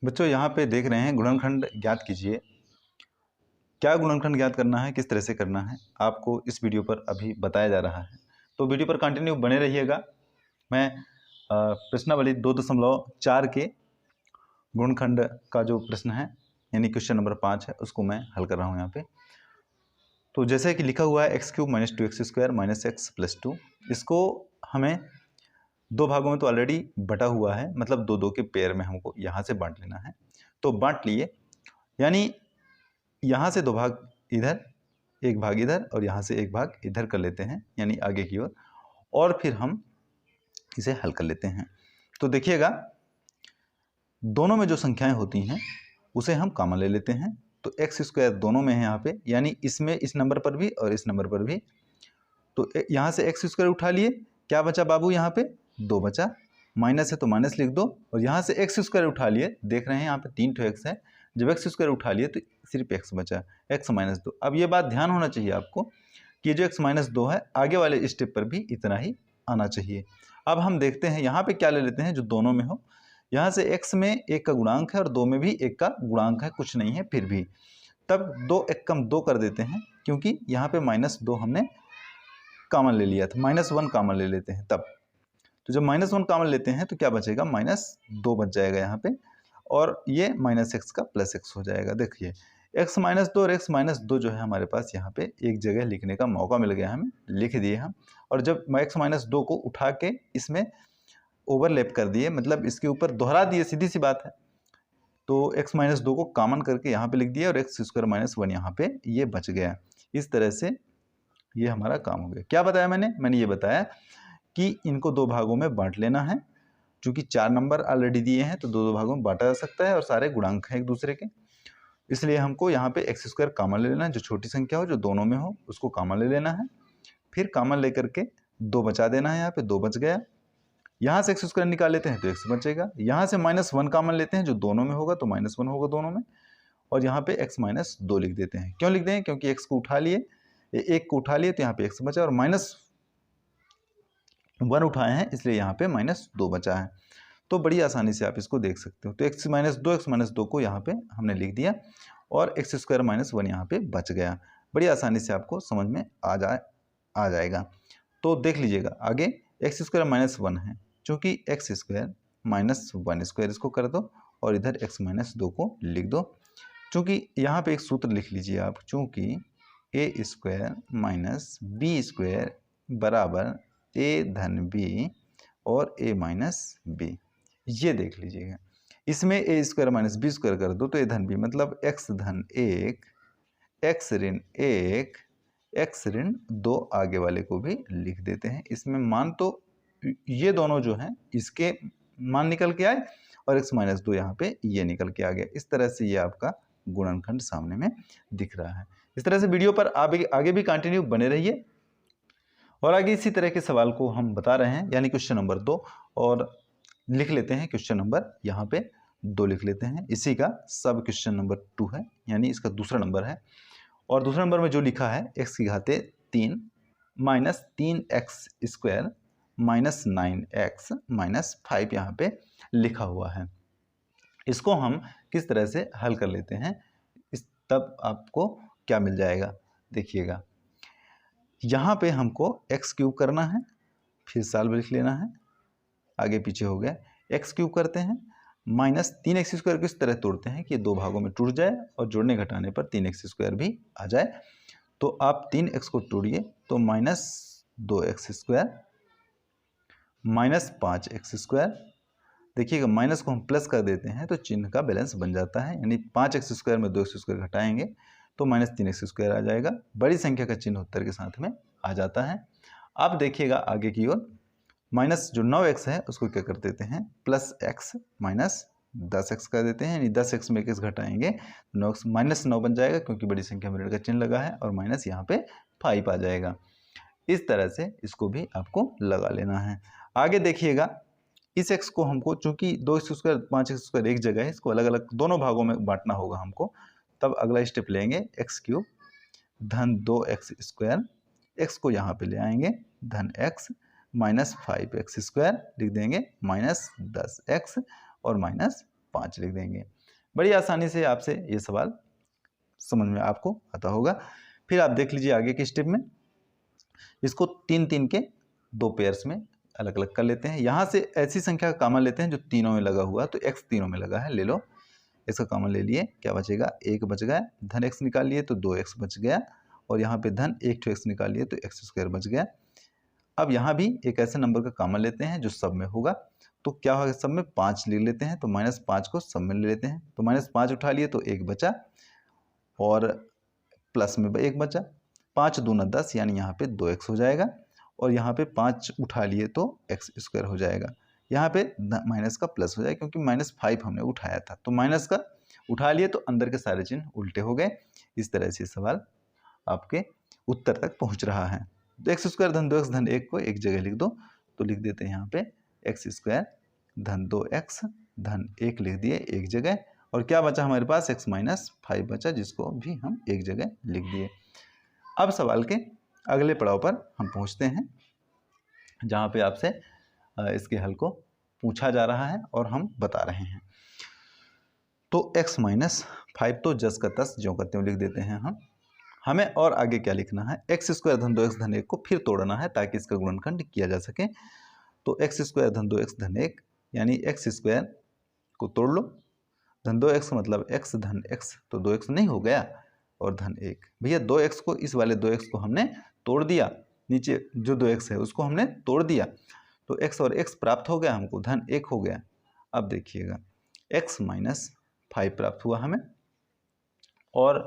बच्चों यहाँ पे देख रहे हैं गुणनखंड ज्ञात कीजिए। क्या गुणनखंड ज्ञात करना है, किस तरह से करना है, आपको इस वीडियो पर अभी बताया जा रहा है। तो वीडियो पर कंटिन्यू बने रहिएगा। मैं प्रश्नावली 2.4 के गुणनखंड का जो प्रश्न है यानी क्वेश्चन नंबर 5 है उसको मैं हल कर रहा हूँ यहाँ पे। तो जैसे कि लिखा हुआ है x³ - 2x² - x + 2, इसको हमें दो भागों में तो ऑलरेडी बटा हुआ है, मतलब दो दो के पेयर में हमको यहाँ से बांट लेना है। तो बांट लिए, यानी यहाँ से दो भाग इधर, एक भाग इधर और यहाँ से एक भाग इधर कर लेते हैं, यानी आगे की ओर, और फिर हम इसे हल कर लेते हैं। तो देखिएगा दोनों में जो संख्याएं होती हैं उसे हम कॉमन ले लेते हैं। तो x² दोनों में है यहाँ पे, यानी इसमें इस नंबर पर भी और इस नंबर पर भी। तो यहाँ से x² उठा लिए, क्या बचा बाबू, यहाँ पे 2 बचा, माइनस है तो माइनस लिख दो। और यहाँ से x² उठा लिए, देख रहे हैं यहाँ पे 3 ठो x है, जब x² उठा लिए तो सिर्फ x बचा, x - 2। अब ये बात ध्यान होना चाहिए आपको कि जो x - 2 है आगे वाले स्टेप पर भी इतना ही आना चाहिए। अब हम देखते हैं यहाँ पे क्या ले लेते हैं जो दोनों में हो। यहाँ से x में 1 का गुणांक है और 2 में भी 1 का गुणांक है, कुछ नहीं है फिर भी, तब 2 1 कम 2 कर देते हैं, क्योंकि यहाँ पे -2 हमने कॉमन ले लिया था, -1 कॉमन ले लेते हैं तब। तो जब -1 कॉमन लेते हैं तो क्या बचेगा, -2 बच जाएगा यहाँ पे, और ये -x का +x हो जाएगा। देखिए x - 2 और x - 2 जो है हमारे पास यहाँ पे एक जगह लिखने का मौका मिल गया, हमें लिख दिए हम। और जब x - 2 को उठा के इसमें ओवरलैप कर दिए, मतलब इसके ऊपर दोहरा दिए, सीधी सी बात है। तो x - 2 को कॉमन करके यहाँ पे लिख दिया और x² - 1 यहाँ पे ये बच गया। इस तरह से ये हमारा काम हो गया। क्या बताया मैंने ये बताया कि इनको दो भागों में बांट लेना है। चूंकि 4 नंबर ऑलरेडी दिए हैं तो दो दो भागों में बांटा जा सकता है और सारे गुणांक हैं एक दूसरे के, इसलिए हमको यहाँ पे x² कॉमन ले लेना है। जो छोटी संख्या हो, जो दोनों में हो, उसको कॉमन ले लेना है। फिर कॉमन लेकर के 2 बचा देना है, यहाँ पे 2 बच गया। यहाँ से x² निकाल लेते हैं तो x बचेगा। यहाँ से -1 कॉमन लेते हैं, जो दोनों में होगा तो -1 होगा दोनों में, और यहाँ पे x - 2 लिख देते हैं। क्यों लिख दें, क्योंकि x को उठा लिए, एक को उठा लिए तो यहाँ पे x बचा, और -1 उठाए हैं इसलिए यहाँ पे -2 बचा है। तो बड़ी आसानी से आप इसको देख सकते हो। तो x - 2 को यहाँ पे हमने लिख दिया और x² - 1 यहाँ पे बच गया। बड़ी आसानी से आपको समझ में आ जाएगा। तो देख लीजिएगा आगे, x² - 1 है, चूँकि x² - 1² इसको कर दो और इधर x - 2 को लिख दो। चूँकि यहाँ पे एक सूत्र लिख लीजिए आप, चूँकि a² - b² बराबर a-b और a - b, ये देख लीजिएगा। इसमें a² - b² कर दो तो a-b, मतलब x-1 x-1 x-2 आगे वाले को भी लिख देते हैं। इसमें मान तो ये दोनों जो हैं इसके मान निकल के आए और x - 2 यहाँ पे ये निकल के आ गया। इस तरह से ये आपका गुणनखंड सामने में दिख रहा है। इस तरह से वीडियो पर आगे भी कंटिन्यू बने रहिए, और आगे इसी तरह के सवाल को हम बता रहे हैं, यानी क्वेश्चन नंबर 2, और लिख लेते हैं क्वेश्चन नंबर यहाँ पे 2 लिख लेते हैं। इसी का सब क्वेश्चन नंबर 2 है, यानी इसका दूसरा नंबर है। और दूसरे नंबर में जो लिखा है x की घाते 3 -3x² -9x -5 यहाँ पे लिखा हुआ है। इसको हम किस तरह से हल कर लेते हैं, तब आपको क्या मिल जाएगा, देखिएगा। यहाँ पे हमको x³ करना है, फिर सॉल्व लिख लेना है, आगे पीछे हो गया। x³ करते हैं, -3x² किस तरह तोड़ते हैं कि दो भागों में टूट जाए और जोड़ने घटाने पर 3x² भी आ जाए। तो आप 3x को तोड़िए तो -2x² -5x², देखिएगा माइनस को हम प्लस कर देते हैं तो चिन्ह का बैलेंस बन जाता है, यानी 5x² में 2x² घटाएंगे तो -3x² आ जाएगा। बड़ी संख्या का चिन्ह उत्तर के साथ में आ जाता है। अब देखिएगा आगे की ओर, माइनस जो 9x है उसको क्या कर देते हैं, +x -10x कर देते हैं, यानी 10x में 1x घटाएंगे 9x -9 बन जाएगा, क्योंकि बड़ी संख्या में ऋण का चिन्ह लगा है, और माइनस यहाँ पे 5 आ जाएगा। इस तरह से इसको भी आपको लगा लेना है। आगे देखिएगा, इस x को हमको, चूंकि 2x² 5x² एक जगह है, इसको अलग अलग दोनों भागों में बांटना होगा हमको। तब अगला स्टेप लेंगे, x³ धन 2x², x को यहाँ पे ले आएंगे, धन x -5x² लिख देंगे, -10x और -5 5 लिख देंगे। बड़ी आसानी से आपसे ये सवाल समझ में आपको आता होगा। फिर आप देख लीजिए आगे के स्टेप में, इसको 3-3 के 2 पेयर्स में अलग अलग कर लेते हैं। यहाँ से ऐसी संख्या का कॉमन लेते हैं जो तीनों में लगा हुआ, तो x तीनों में लगा है, ले लो, इसका कॉमन ले लिए, क्या बचेगा, 1 बच गया, धन x निकाल लिए तो 2x बच गया, और यहाँ पे धन 1x निकाल लिए तो x² बच गया। अब यहाँ भी एक ऐसे नंबर का कॉमन लेते हैं जो सब में होगा, तो क्या होगा, सब में 5 ले लेते हैं, तो -5 को सब में ले लेते हैं, तो -5 उठा लिए तो 1 बचा, और प्लस में 1 बचा, 5 दूना 10, यानी यहाँ पे 2x हो जाएगा, और यहाँ पे 5 उठा लिए तो x² हो जाएगा। यहाँ पे माइनस का प्लस हो जाएगा, क्योंकि -5 हमने उठाया था, तो माइनस का उठा लिए तो अंदर के सारे चिन्ह उल्टे हो गए। इस तरह से सवाल आपके उत्तर तक पहुँच रहा है। तो x² धन 2x धन 1 को एक जगह लिख दो, तो लिख देते हैं यहाँ पे x² धन 2x धन 1 लिख दिए एक जगह, और क्या बचा हमारे पास, x - 5 बचा, जिसको भी हम एक जगह लिख दिए। अब सवाल के अगले पड़ाव पर हम पहुंचते हैं, जहां पे आपसे इसके हल को पूछा जा रहा है और हम बता रहे हैं। तो x - 5 तो जस का तस ज्यों का त्यों लिख देते हैं हम। हमें और आगे क्या लिखना है, x² धन 2x धन 1 को फिर तोड़ना है ताकि इसका गुणनखंड किया जा सके। तो x² धन 2x धन 1, यानी x² को तोड़ लो, धन 2x मतलब x धन x, तो 2x नहीं हो गया, और धन 1, भैया 2x को, इस वाले 2x को हमने तोड़ दिया, नीचे जो 2x है उसको हमने तोड़ दिया, तो x और x प्राप्त हो गया हमको, धन 1 हो गया। अब देखिएगा x - 5 प्राप्त हुआ हमें, और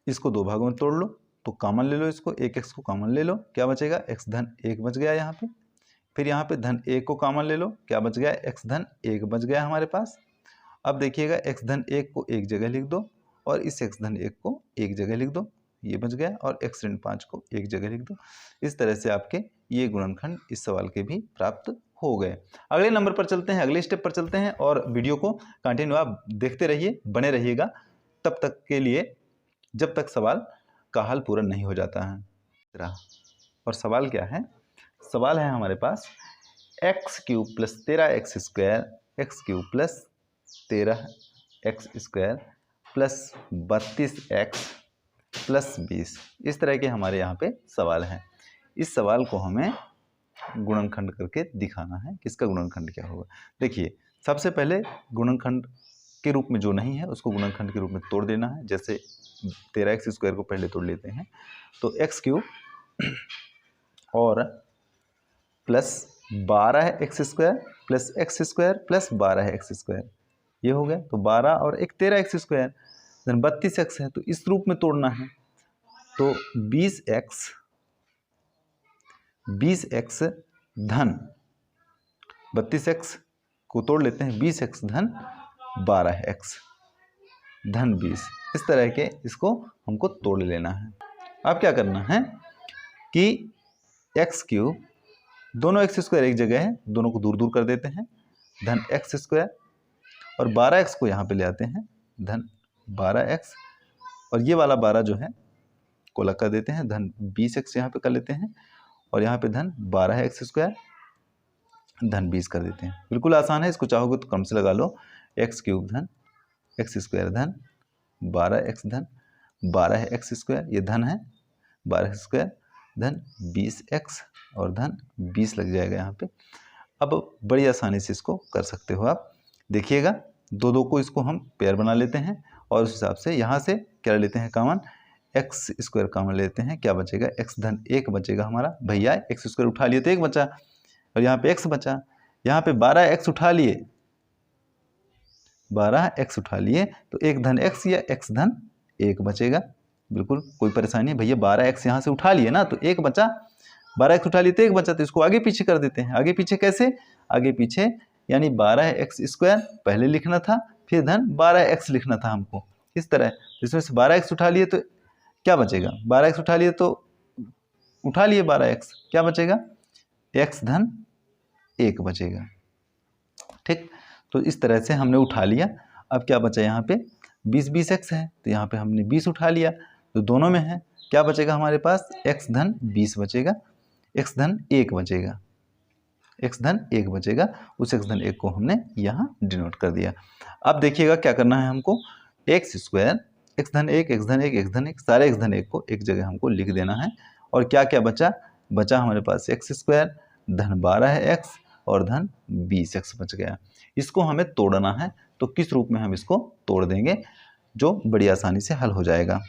इसको 2 भागों में तोड़ लो, तो कॉमन ले लो, इसको 1x को कॉमन ले लो, क्या बचेगा, x धन 1 बच गया यहाँ पे। फिर यहाँ पे धन 1 को कॉमन ले लो, क्या बच गया, x धन 1 बच गया हमारे पास। अब देखिएगा x धन 1 को एक जगह लिख दो, और इस x धन 1 को एक जगह लिख दो, ये बच गया, और x ऋण 5 को एक जगह लिख दो। इस तरह से आपके ये गुणनखंड इस सवाल के भी प्राप्त हो गए। अगले नंबर पर चलते हैं, अगले स्टेप पर चलते हैं, और वीडियो को कंटिन्यू आप देखते रहिए, बने रहिएगा तब तक के लिए, जब तक सवाल का हल पूरा नहीं हो जाता है। और सवाल क्या है, सवाल है हमारे पास x³ + 13x² x³ + 13x² + 32x + 20, इस तरह के हमारे यहाँ पे सवाल हैं। इस सवाल को हमें गुणनखंड करके दिखाना है, किसका गुणनखंड क्या होगा। देखिए, सबसे पहले गुणनखंड के रूप में जो नहीं है उसको गुणनखंड के रूप में तोड़ देना है। जैसे 13x² को पहले तोड़ लेते हैं, तो x³ और प्लस 12x² + x² + 12x², ये हो गया। तो 12 और 1 13x² धन 32x है, तो इस रूप में तोड़ना है, तो 20x धन 32x को तोड़ लेते हैं, 20x धन 12x धन 20, इस तरह के इसको हमको तोड़ लेना है। अब क्या करना है कि x³ दोनों x² एक जगह है, दोनों को दूर दूर कर देते हैं, धन x², और 12x को यहाँ पे ले आते हैं, धन 12x, और ये वाला 12 जो है को अलग कर देते हैं, धन 20x यहाँ पे कर लेते हैं, और यहाँ पे धन 12x² धन 20 कर देते हैं। बिल्कुल आसान है, इसको चाहोगे तो कम से लगा लो, x³ धन x² धन 12x धन 12x², ये धन है 12x² धन 20x, और धन 20 लग जाएगा यहाँ पे। अब बड़ी आसानी से इसको कर सकते हो आप। देखिएगा, दो को इसको हम पेयर बना लेते हैं, और उस हिसाब से यहाँ से क्या लेते हैं कॉमन, x² कॉमन लेते हैं, क्या बचेगा, x धन 1 बचेगा हमारा। भैया x² उठा लिए तो 1 बचा, और यहाँ पे x बचा, यहाँ पे 12x उठा लिए, 12x उठा लिए, तो 1 धन x या x धन 1 बचेगा। बिल्कुल कोई परेशानी नहीं, भैया 12x यहाँ से उठा लिए ना, तो 1 बचा, 12x उठा लिए तो 1 बचा, तो इसको आगे पीछे कर देते हैं। आगे पीछे कैसे, आगे पीछे यानी 12x² पहले लिखना था, फिर धन 12x लिखना था हमको, इस तरह। तो इसमें से 12x उठा लिए तो क्या बचेगा, 12x उठा लिए तो उठा लिए 12x, क्या बचेगा, x धन 1 बचेगा। ठीक, तो इस तरह से हमने उठा लिया। अब क्या बचा, यहाँ पे 20x है, तो यहाँ पे हमने 20 उठा लिया, तो दोनों में है, क्या बचेगा हमारे पास, x धन 20 बचेगा, x धन 1 बचेगा, x धन 1 बचेगा। उस x धन 1 को हमने यहाँ डिनोट कर दिया। अब देखिएगा क्या करना है हमको, एक्स स्क्वायर x धन 1 x धन 1 x धन 1 सारे x धन 1 को एक जगह हमको लिख देना है। और क्या क्या बचा हमारे पास x स्क्वायर धन 12x और धन 20x बच गया। इसको हमें तोड़ना है, तो किस रूप में हम इसको तोड़ देंगे जो बड़ी आसानी से हल हो जाएगा।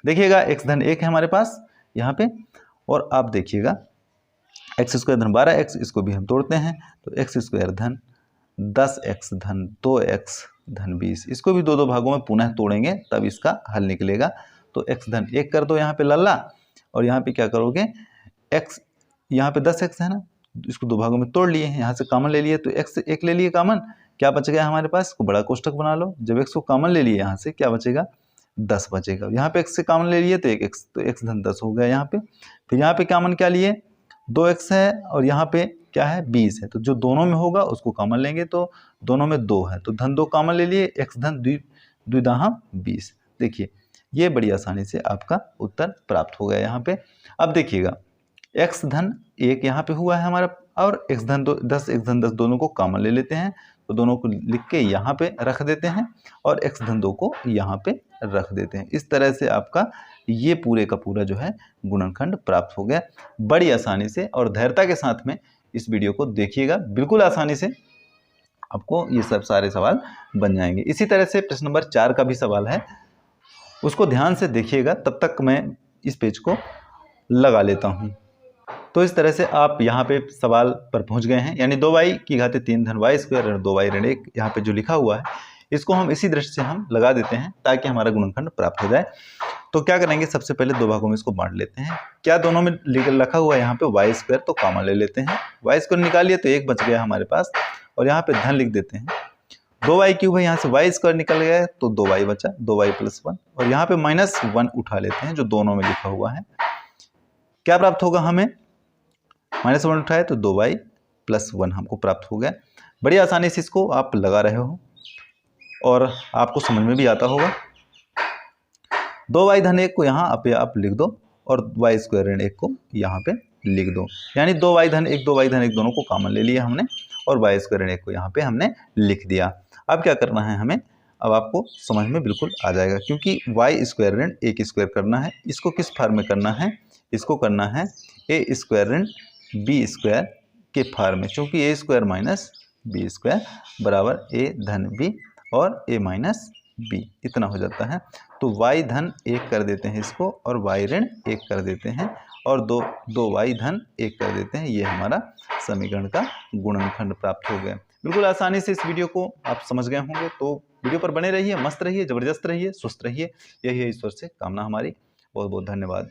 देखिएगा x धन 1 है हमारे पास यहाँ पे, और आप देखिएगा एक्स स्क्वायर धन 12x, इसको भी हम तोड़ते हैं तो एक्स स्क्वायर धन 10x धन 2x धन 20, इसको भी दो भागों में पुनः तोड़ेंगे तब इसका हल निकलेगा। तो x धन 1 कर दो यहाँ पे लल्ला, और यहाँ पे क्या करोगे x, यहाँ पे 10x है ना, इसको दो भागों में तोड़ लिए हैं, यहाँ से कॉमन ले लिए तो x 1 ले लिए कॉमन, क्या बच गया हमारे पास, इसको बड़ा कोष्टक बना लो। जब x को कॉमन ले लिए यहाँ से क्या बचेगा 10 बचेगा। यहाँ पे x से कॉमन ले लिए तो एक x, तो x धन 10 हो गया यहाँ पे। फिर यहाँ पे कॉमन क्या लिए 2x है, और यहाँ पे क्या है 20 है, तो जो दोनों में होगा उसको कॉमन लेंगे, तो दोनों में 2 है तो धन 2 कॉमन ले लिए, x धन द्विदाह 20। देखिए ये बड़ी आसानी से आपका उत्तर प्राप्त हो गया यहाँ पे। अब देखिएगा x धन 1 यहाँ पे हुआ है हमारा, और x धन 10 दोनों को कॉमन ले लेते हैं, तो दोनों को लिख के यहाँ पे रख देते हैं और x धन 2 को यहाँ पे रख देते हैं। इस तरह से आपका ये पूरे का पूरा जो है गुणनखंड प्राप्त हो गया बड़ी आसानी से। और धैर्यता के साथ में इस वीडियो को देखिएगा, बिल्कुल आसानी से आपको ये सब सारे सवाल बन जाएंगे। इसी तरह से प्रश्न नंबर 4 का भी सवाल है, उसको ध्यान से देखिएगा, तब तक मैं इस पेज को लगा लेता हूँ। तो इस तरह से आप यहाँ पे सवाल पर पहुँच गए हैं, यानी 2y की घात 3 धन y स्क्वायर और 2y ऋण 1 यहाँ पे जो लिखा हुआ है इसको हम इसी दृष्टि से हम लगा देते हैं ताकि हमारा गुणनखंड प्राप्त हो जाए। तो क्या करेंगे, सबसे पहले दो भागों में इसको बांट लेते हैं। क्या दोनों में लिखा हुआ है यहाँ पे y स्क्वायर, तो कॉमन ले लेते हैं, y स्क्वायर निकालिए तो 1 बच गया हमारे पास, और यहाँ पे धन लिख देते हैं। 2y क्यूब है, यहाँ से y स्क्वायर निकल गया तो 2y बचा, 2y + 1, और यहाँ पे -1 उठा लेते हैं जो दोनों में लिखा हुआ है। क्या प्राप्त होगा हमें, -1 उठाए तो 2y + 1 हमको प्राप्त हो गया। बड़ी आसानी से इसको आप लगा रहे हो और आपको समझ में भी आता होगा। 2y धन 1 को यहाँ आप लिख दो और y स्क्वायर ऋण 1 को यहाँ पे लिख दो, यानी 2y धन 1 दोनों को कॉमन ले लिया हमने और y स्क्वायर ऋण 1 को यहाँ पे हमने लिख दिया। अब क्या करना है हमें, अब आपको समझ में बिल्कुल आ जाएगा, क्योंकि y स्क्वायर ऋण 1 स्क्वायर करना है। इसको किस फॉर्म में करना है, इसको करना है a स्क्वायर ऋण b स्क्वायर के फॉर्म में, क्योंकि a square minus b square बराबर a धन b और a माइनस b, इतना हो जाता है। तो y धन 1 कर देते हैं इसको, और y ऋण 1 कर देते हैं, और 2y धन 1 कर देते हैं। ये हमारा समीकरण का गुणनखंड प्राप्त हो गया। बिल्कुल आसानी से इस वीडियो को आप समझ गए होंगे, तो वीडियो पर बने रहिए, मस्त रहिए, जबरदस्त रहिए, स्वस्थ रहिए, यही है ईश्वर से कामना हमारी। बहुत बहुत धन्यवाद।